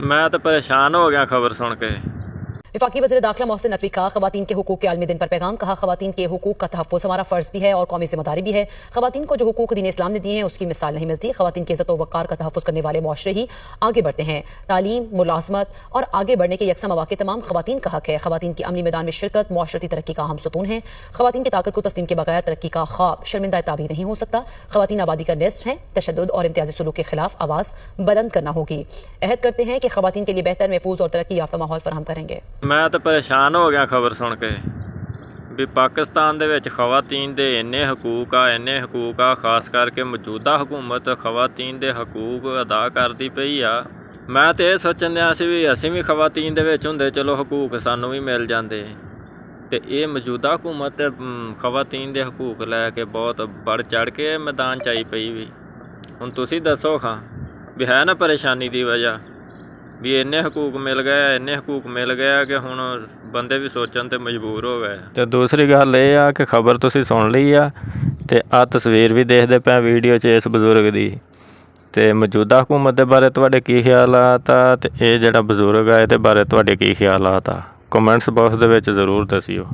मैं तो परेशान हो गया खबर सुन के। वफाकी वज़ीर दाखिला मोहसिन नकवी का ख़वातीन के हुकूक के आलमी दिन पर पैगाम। कहा, ख़वातीन के हुकूक का तहफ़्फ़ुज़ हमारा फ़र्ज़ भी है और कौमी ज़िम्मेदारी भी है। ख़वातीन को जो हुकूक दीन इस्लाम ने दिए हैं उसकी मिसाल नहीं मिलती। ख़वातीन की इज़्ज़त व वक़ार का तहफ़्फ़ुज़ करने वाले मुआशरे ही आगे बढ़ते हैं। तालीम, मुलाज़मत और आगे बढ़ने के यकसा मौक़े तमाम ख़वातीन का हक़ है। ख़वातीन की अमली मैदान में शिरकत मुआशरती तरक्की का अहम सतून है। ख़वातीन की ताकत को तस्लीम के बगैर तरक्की का ख्वाब शर्मिंदा ताबीर नहीं हो सकता। ख़वातीन आबादी का निस्फ़ हैं। तशद्दुद और इम्तियाज़ी सलूक के खिलाफ आवाज़ बुलंद करना होगी। अहद करते हैं कि ख़वातीन के लिए बेहतर, महफूज और तरक्की याफ्ता माहौल फराहम करेंगे। मैं तो परेशान हो गया खबर सुन के भी पाकिस्तान दे विच ख़वातीन दे इन्ने हकूक आ, खास करके मौजूदा हुकूमत ख़वातीन दे हकूक अदा करदी पई आ। मैं तो ये सोचन दिया सी भी असीं भी ख़वातीन दे विच हुंदे, चलो हकूक सानू भी मिल जांदे। ते ये मौजूदा हुकूमत ख़वातीन दे हकूक लैके बहुत बढ़ चढ़ के मैदान च आई पई भी। हुण तुसीं दसो खां भी है ना परेशानी दी वजह भी इन्ने हकूक मिल गए कि हुण बंदे भी सोचन ते मजबूर हो गए। ते दूसरी गल ये आ कि खबर तुसीं सुन लई आ ते आ तस्वीर भी देखदे पे वीडियो च इस बजुर्ग दी। ते मौजूदा हुकूमत दे बारे तुहाडे की ख्यालात आ ते ये जेह्ड़ा बजुर्ग आ इहदे बारे तुहाडे की ख्यालात आ? कमेंट्स बॉक्स दे विच ज़रूर दस्सिओ।